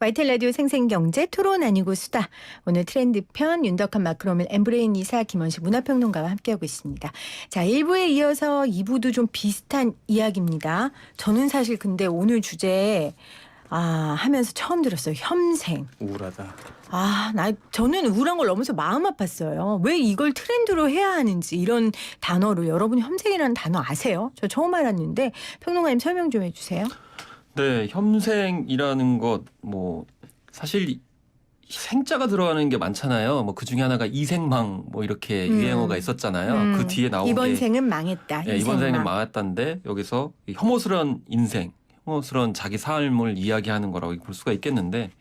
YTN 라디오 생생경제 토론 아니고 수다. 오늘 트렌드편 윤덕한 마크로멜 엠브레인 이사 김원식 문화평론가와 함께하고 있습니다. 자, 1부에 이어서 2부도 좀 비슷한 이야기입니다. 저는 사실 근데 오늘 주제 하면서 처음 들었어요. 혐생. 우울하다. 저는 우울한 걸 넘어서 마음 아팠어요. 왜 이걸 트렌드로 해야 하는지 이런 단어로 여러분이 혐생이라는 단어 아세요? 저 처음 알았는데 평론가님 설명 좀 해주세요. 네, 혐생이라는 것 사실 생자가 들어가는 게 많잖아요. 그 중에 하나가 이생망 이렇게 유행어가 있었잖아요. 그 뒤에 나온 이번 게 생은 망했다. 네, 이번 생은 망했다인데 여기서 이 혐오스러운 인생, 혐오스러운 자기 삶을 이야기하는 거라고 볼 수가 있겠는데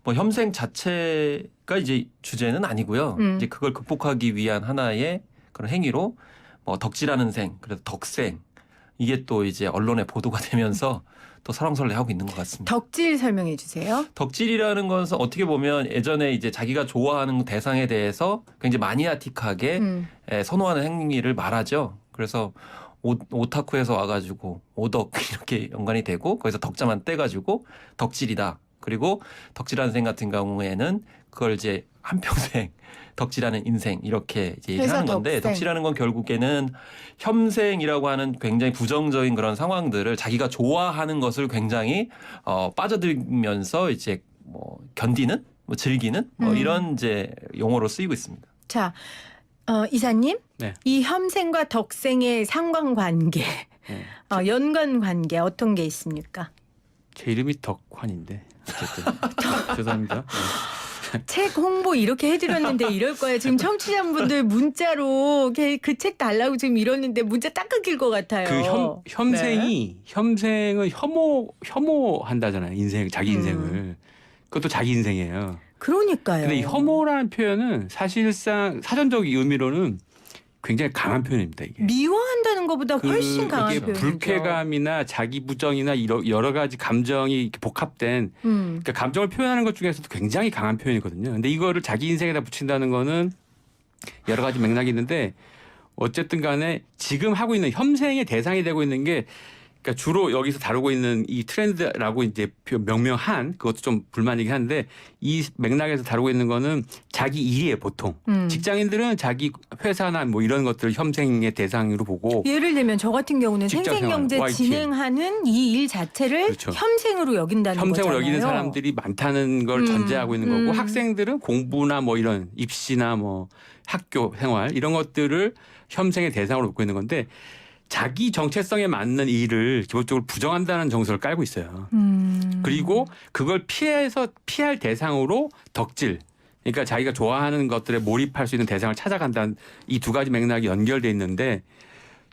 혐생 자체가 이제 주제는 아니고요. 이제 그걸 극복하기 위한 하나의 그런 행위로 덕질하는 생, 그래서 덕생 이게 또 이제 언론에 보도가 되면서 또 설왕설래하고 있는 것 같습니다. 덕질 설명해 주세요. 덕질이라는 것은 어떻게 보면 예전에 이제 자기가 좋아하는 대상에 대해서 굉장히 마니아틱하게 선호하는 행위를 말하죠. 그래서 오타쿠에서 와가지고 오덕 이렇게 연관이 되고 거기서 덕자만 떼가지고 덕질이다. 그리고 덕질하는 생 같은 경우에는 그걸 이제 한평생 덕질하는 인생 이렇게 이제 얘기하는 건데 덕생. 덕질하는 건 결국에는 혐생이라고 하는 굉장히 부정적인 그런 상황들을 자기가 좋아하는 것을 굉장히 빠져들면서 이제 견디는 즐기는 이런 이제 용어로 쓰이고 있습니다. 자, 이사님, 네. 이 혐생과 덕생의 상관관계, 연관관계 어떤 게 있습니까? 제 이름이 덕환인데 어쨌든 죄송합니다. 네. 책 홍보 이렇게 해드렸는데 이럴 거예요. 지금 청취자분들 문자로 그 책 달라고 지금 이러는데 문자 딱 끊길 것 같아요. 그 혐생은 혐오한다잖아요. 인생 자기 인생을 그것도 자기 인생이에요. 그러니까요. 근데 이 혐오라는 표현은 사실상 사전적 의미로는 굉장히 강한 표현입니다. 이게. 미워한다는 것보다 훨씬 강한 이게 표현이죠. 불쾌감이나 자기 부정이나 여러 가지 감정이 이렇게 복합된 그러니까 감정을 표현하는 것 중에서도 굉장히 강한 표현이거든요. 근데 이거를 자기 인생에다 붙인다는 거는 여러 가지 맥락이 있는데 어쨌든 간에 지금 하고 있는 혐생의 대상이 되고 있는 게 그러니까 주로 여기서 다루고 있는 이 트렌드라고 이제 명명한 그것도 좀 불만이긴 한데 이 맥락에서 다루고 있는 거는 자기 일이에요 보통. 직장인들은 자기 회사나 이런 것들을 혐생의 대상으로 보고 예를 들면 저 같은 경우는 생생경제 YTN. 진행하는 이 일 자체를 그렇죠. 혐생으로 여긴다는 혐생으로 거잖아요. 여기는 사람들이 많다는 걸 전제하고 있는 거고 학생들은 공부나 이런 입시나 학교 생활 이런 것들을 혐생의 대상으로 놓고 있는 건데 자기 정체성에 맞는 일을 기본적으로 부정한다는 정서를 깔고 있어요. 그리고 그걸 피할 대상으로 덕질. 그러니까 자기가 좋아하는 것들에 몰입할 수 있는 대상을 찾아간다는 이 두 가지 맥락이 연결돼 있는데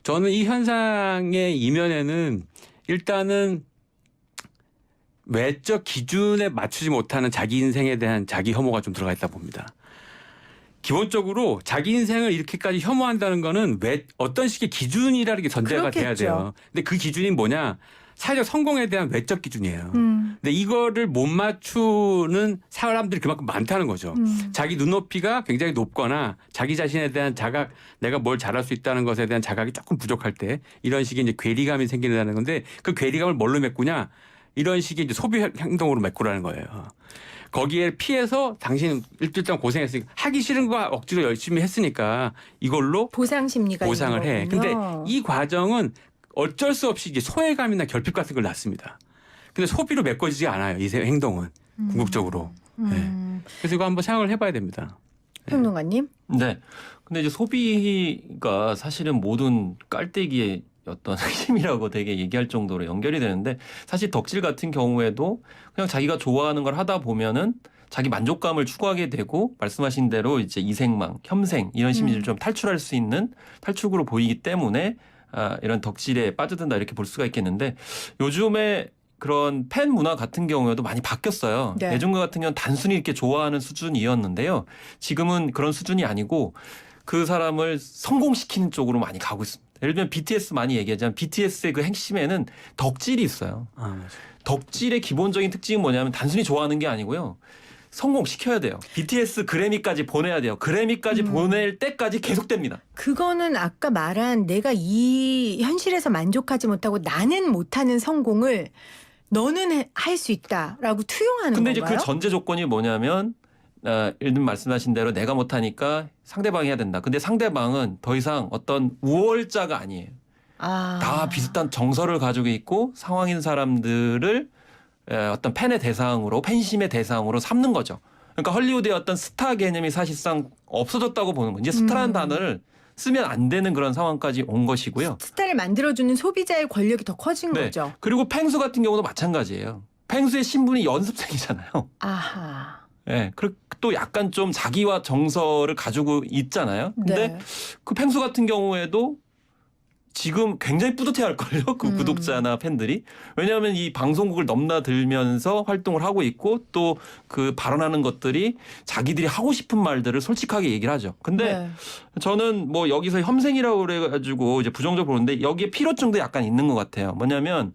저는 이 현상의 이면에는 일단은 외적 기준에 맞추지 못하는 자기 인생에 대한 자기 혐오가 좀 들어가 있다 봅니다. 기본적으로 자기 인생을 이렇게까지 혐오한다는 거는 왜 어떤 식의 기준이라는 게 전제가 돼야 돼요. 근데 그 기준이 뭐냐? 사회적 성공에 대한 외적 기준이에요. 근데 이거를 못 맞추는 사람들이 그만큼 많다는 거죠. 자기 눈높이가 굉장히 높거나 자기 자신에 대한 자각, 내가 뭘 잘할 수 있다는 것에 대한 자각이 조금 부족할 때 이런 식의 이제 괴리감이 생긴다는 건데 그 괴리감을 뭘로 메꾸냐? 이런 식의 이제 소비 행동으로 메꾸라는 거예요. 거기에 피해서 당신 일정 고생했으니까 하기 싫은 거 억지로 열심히 했으니까 이걸로 보상 심리가 보상을 있는 해. 거군요. 근데 이 과정은 어쩔 수 없이 이제 소외감이나 결핍 같은 걸 낳습니다. 근데 소비로 메꿔지지 않아요. 이 행동은 궁극적으로. 네. 그래서 이거 한번 생각을 해봐야 됩니다. 평론가님. 네. 근데 이제 소비가 사실은 모든 깔때기의 어떤 핵심이라고 되게 얘기할 정도로 연결이 되는데 사실 덕질 같은 경우에도 그냥 자기가 좋아하는 걸 하다 보면은 자기 만족감을 추구하게 되고 말씀하신 대로 이제 이생망, 혐생 이런 심리를 좀 탈출할 수 있는 탈출구로 보이기 때문에 이런 덕질에 빠져든다 이렇게 볼 수가 있겠는데 요즘에 그런 팬 문화 같은 경우에도 많이 바뀌었어요. 네. 예전과 같은 경우는 단순히 이렇게 좋아하는 수준이었는데요. 지금은 그런 수준이 아니고 그 사람을 성공시키는 쪽으로 많이 가고 있습니다. 예를 들면 BTS 많이 얘기하지만 BTS의 그 핵심에는 덕질이 있어요. 맞아요. 덕질의 기본적인 특징은 뭐냐면 단순히 좋아하는 게 아니고요. 성공시켜야 돼요. BTS 그래미까지 보내야 돼요. 그래미까지 보낼 때까지 계속됩니다. 그거는 아까 말한 내가 이 현실에서 만족하지 못하고 나는 못하는 성공을 너는 할 수 있다라고 투영하는 근데 이제 건가요? 그 전제 조건이 뭐냐면 예를 들면 말씀하신 대로 내가 못하니까 상대방이 해야 된다. 근데 상대방은 더 이상 어떤 우월자가 아니에요. 다 비슷한 정서를 가지고 있고 상황인 사람들을 어떤 팬의 대상으로 팬심의 대상으로 삼는 거죠. 그러니까 헐리우드의 어떤 스타 개념이 사실상 없어졌다고 보는 거죠. 이제 스타라는 단어를 쓰면 안 되는 그런 상황까지 온 것이고요. 스타를 만들어주는 소비자의 권력이 더 커진 네. 거죠. 그리고 펭수 같은 경우도 마찬가지예요. 펭수의 신분이 연습생이잖아요. 아하. 네. 그리고 또 약간 좀 자기와 정서를 가지고 있잖아요. 근데 네. 그 펭수 같은 경우에도 지금 굉장히 뿌듯해 할걸요. 그 구독자나 팬들이. 왜냐하면 이 방송국을 넘나들면서 활동을 하고 있고 또 그 발언하는 것들이 자기들이 하고 싶은 말들을 솔직하게 얘기를 하죠. 근데 네. 저는 뭐 여기서 혐생이라고 그래가지고 이제 부정적으로 보는데 여기에 필요증도 약간 있는 것 같아요. 뭐냐면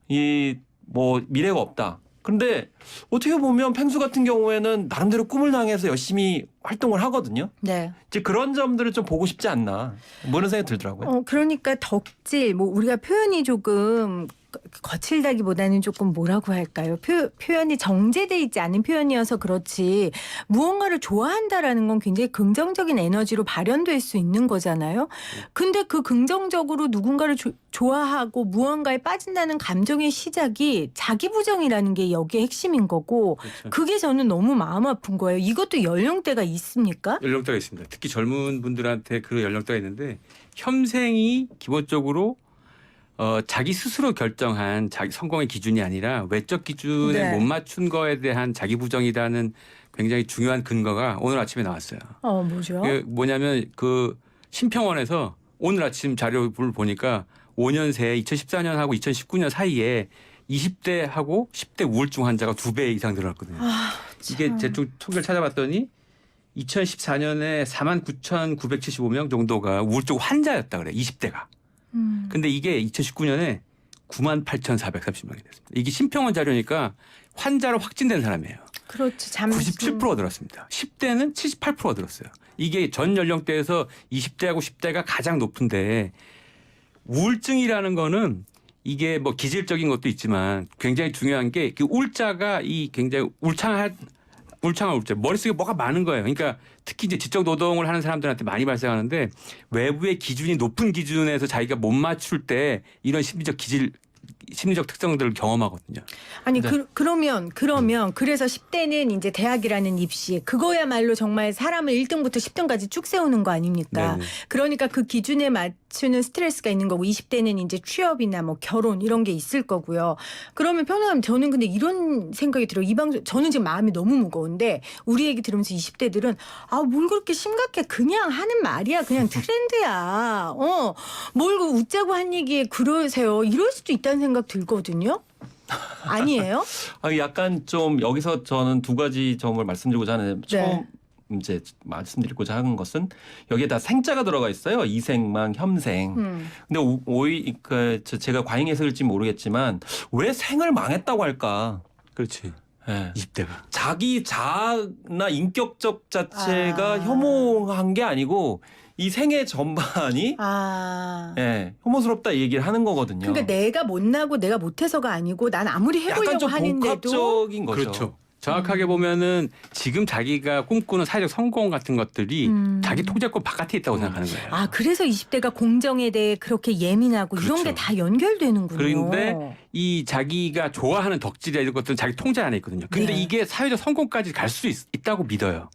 이 뭐 미래가 없다. 그런데 어떻게 보면 펭수 같은 경우에는 나름대로 꿈을 향해서 열심히 활동을 하거든요. 네. 이제 그런 점들을 좀 보고 싶지 않나 뭐 이런 생각이 들더라고요. 그러니까 덕질, 뭐 우리가 표현이 조금 거칠다기보다는 조금 뭐라고 할까요? 표현이 정제돼 있지 않은 표현이어서 그렇지 무언가를 좋아한다라는 건 굉장히 긍정적인 에너지로 발현될 수 있는 거잖아요. 근데 그 긍정적으로 누군가를 좋아하고 무언가에 빠진다는 감정의 시작이 자기 부정이라는 게 여기에 핵심인 거고 그렇죠. 그게 저는 너무 마음 아픈 거예요. 이것도 연령대가 있습니까? 연령대가 있습니다. 특히 젊은 분들한테 그런 연령대가 있는데 혐생이 기본적으로 자기 스스로 결정한 자기 성공의 기준이 아니라 외적 기준에 네. 못 맞춘 거에 대한 자기 부정이라는 굉장히 중요한 근거가 오늘 아침에 나왔어요. 뭐죠? 그게 뭐냐면 그 심평원에서 오늘 아침 자료를 보니까 5년 새 2014년하고 2019년 사이에 20대하고 10대 우울증 환자가 2배 이상 늘어났거든요. 이게 제 쪽 통계를 찾아봤더니 2014년에 49,975명 정도가 우울증 환자였다 그래요. 20대가. 근데 이게 2019년에 98,430명이 됐습니다. 이게 심평원 자료니까 환자로 확진된 사람이에요. 그렇죠. 97%가 늘었습니다. 10대는 78%가 늘었어요. 이게 전 연령대에서 20대하고 10대가 가장 높은데 우울증이라는 거는 이게 뭐 기질적인 것도 있지만 굉장히 중요한 게 그 울자가 이 굉장히 울창한 울자 머릿속에 뭐가 많은 거예요. 그러니까 특히 이제 지적 노동을 하는 사람들한테 많이 발생하는데 외부의 기준이 높은 기준에서 자기가 못 맞출 때 이런 심리적 특성들을 경험하거든요. 아니 네. 그러면 그래서 10대는 이제 대학이라는 입시 그거야말로 정말 사람을 1등부터 10등까지 쭉 세우는 거 아닙니까? 네네. 그러니까 그 기준에 맞추는 스트레스가 있는 거고 20대는 이제 취업이나 뭐 결혼 이런 게 있을 거고요. 그러면 평론가님 저는 근데 이런 생각이 들어요. 이 방송 저는 지금 마음이 너무 무거운데 우리 얘기 들으면서 20대들은 뭘 그렇게 심각해 그냥 하는 말이야 그냥 트렌드야. 뭘 그 웃자고 한 얘기에 그러세요. 이럴 수도 있다는 생각 들거든요. 아니에요? 약간 좀 여기서 저는 두 가지 점을 말씀드리고자 하는데 처음 이제 말씀드리고자 하는 것은 여기에다 생자가 들어가 있어요. 이생망, 혐생. 근데 제가 과잉 해석일지 모르겠지만 왜 생을 망했다고 할까? 그렇지. 네. 20대가. 자기 자아나 인격적 자체가 혐오한 게 아니고 이 생애 전반이 혐오스럽다 얘기를 하는 거거든요. 그러니까 내가 못나고 내가 못해서가 아니고 난 아무리 해보려고 약간 좀 하는데도 복합적인 거죠. 그렇죠. 정확하게 보면은 지금 자기가 꿈꾸는 사회적 성공 같은 것들이 자기 통제권 바깥에 있다고 생각하는 거예요. 그래서 20대가 공정에 대해 그렇게 예민하고 그렇죠. 이런 게 다 연결되는군요. 그런데 이 자기가 좋아하는 덕질이나 이런 것들은 자기 통제 안에 있거든요. 근데 네. 이게 사회적 성공까지 갈 수 있다고 믿어요.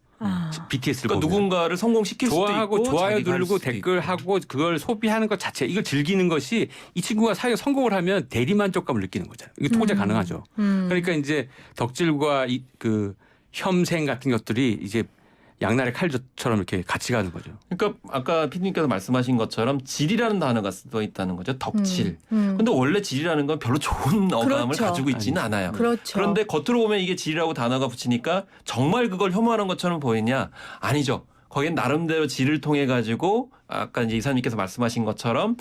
BTS를 그러니까 보면. 누군가를 성공시킬 수도 좋아하고 있고 좋아요 자기가 할 누르고 수도 댓글하고 그걸 소비하는 것 자체 이걸 즐기는 것이 이 친구가 사회적 성공을 하면 대리만족감을 느끼는 거잖아요. 이게 통제 가능하죠. 그러니까 이제 덕질과 그 혐생 같은 것들이 이제 양날의 칼처럼 이렇게 같이 가는 거죠. 그러니까 아까 피디님께서 말씀하신 것처럼 질이라는 단어가 써 있다는 거죠. 덕질. 근데 원래 질이라는 건 별로 좋은 어감을 그렇죠. 가지고 있지는 않아요. 그렇죠. 그런데 겉으로 보면 이게 질이라고 단어가 붙이니까 정말 그걸 혐오하는 것처럼 보이냐? 아니죠. 거긴 나름대로 질을 통해 가지고 아까 이제 이사님께서 말씀하신 것처럼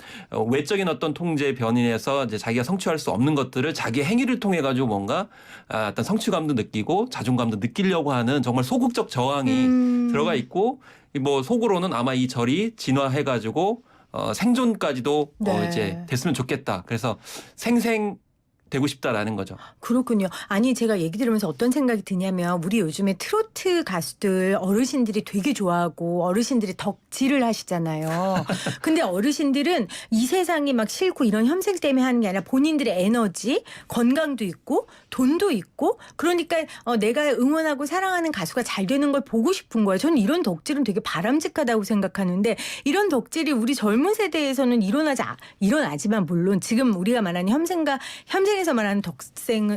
외적인 어떤 통제 변인해서 이제 자기가 성취할 수 없는 것들을 자기 행위를 통해 가지고 뭔가 어떤 성취감도 느끼고 자존감도 느끼려고 하는 정말 소극적 저항이 들어가 있고 뭐 속으로는 아마 이 절이 진화해 가지고 생존까지도 네. 이제 됐으면 좋겠다. 그래서 생생 되고 싶다라는 거죠. 그렇군요. 아니 제가 얘기 들으면서 어떤 생각이 드냐면 우리 요즘에 트로트 가수들 어르신들이 되게 좋아하고 어르신들이 덕질을 하시잖아요. 근데 어르신들은 이 세상이 막 싫고 이런 혐생 때문에 하는 게 아니라 본인들의 에너지, 건강도 있고 돈도 있고 그러니까 내가 응원하고 사랑하는 가수가 잘 되는 걸 보고 싶은 거예요. 저는 이런 덕질은 되게 바람직하다고 생각하는데 이런 덕질이 우리 젊은 세대에서는 일어나지만 물론 지금 우리가 말하는 현생에서 말하는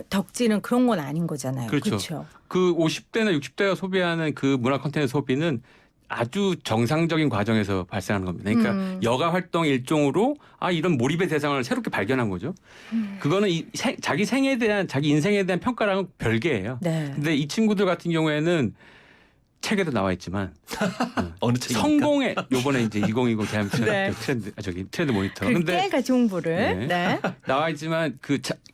덕질은 그런 건 아닌 거잖아요. 그렇죠. 그렇죠. 그 50대나 60대가 소비하는 그 문화 콘텐츠 소비는 아주 정상적인 과정에서 발생하는 겁니다. 그러니까 여가 활동 일종으로 이런 몰입의 대상을 새롭게 발견한 거죠. 그거는 자기 생에 대한 자기 인생에 대한 평가랑은 별개예요. 네. 근데 이 친구들 같은 경우에는 책에도 나와 있지만 어느 책입니까? 성공의 요번에 이제 2020 대한민국 네. 트렌드 모니터. 그렇게 가지 홍보를. 네. 네. 나와 있지만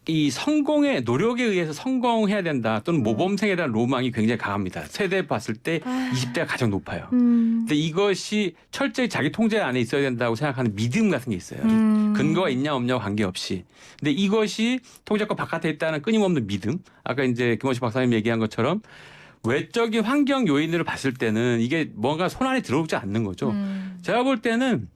이 성공의 노력에 의해서 성공해야 된다 또는 모범생에 대한 로망이 굉장히 강합니다. 세대 봤을 때 20대가 가장 높아요. 근데 이것이 철저히 자기 통제 안에 있어야 된다고 생각하는 믿음 같은 게 있어요. 근거가 있냐 없냐와 관계없이. 근데 이것이 통제권 바깥에 있다는 끊임없는 믿음. 아까 이제 김원식 박사님 얘기한 것처럼 외적인 환경 요인으로 봤을 때는 이게 뭔가 손안에 들어오지 않는 거죠. 제가 볼 때는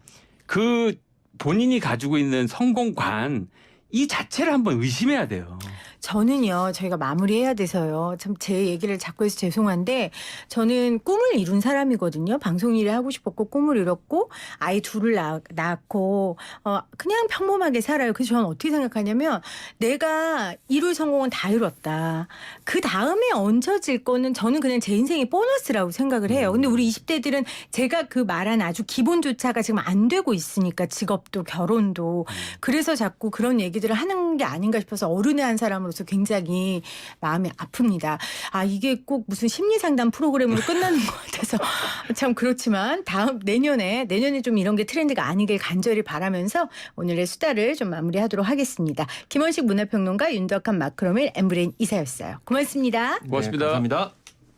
그 본인이 가지고 있는 성공관 이 자체를 한번 의심해야 돼요. 저는요, 저희가 마무리해야 돼서요. 참 제 얘기를 자꾸 해서 죄송한데, 저는 꿈을 이룬 사람이거든요. 방송 일을 하고 싶었고, 꿈을 이뤘고, 아이 둘을 낳고, 그냥 평범하게 살아요. 그래서 저는 어떻게 생각하냐면, 내가 이룰 성공은 다 이뤘다. 그 다음에 얹혀질 거는 저는 그냥 제 인생의 보너스라고 생각을 해요. 근데 우리 20대들은 제가 그 말한 아주 기본조차가 지금 안 되고 있으니까 직업도 결혼도. 그래서 자꾸 그런 얘기들을 하는 게 아닌가 싶어서 어른의 한 사람으로서 굉장히 마음이 아픕니다. 이게 꼭 무슨 심리상담 프로그램으로 끝나는 것 같아서 참 그렇지만 내년에 좀 이런 게 트렌드가 아니길 간절히 바라면서 오늘의 수다를 좀 마무리하도록 하겠습니다. 김원식 문화평론가 윤덕한 마크로밀 엠브레인 이사였어요. 고맙습니다. 고맙습니다. 네, 감사합니다.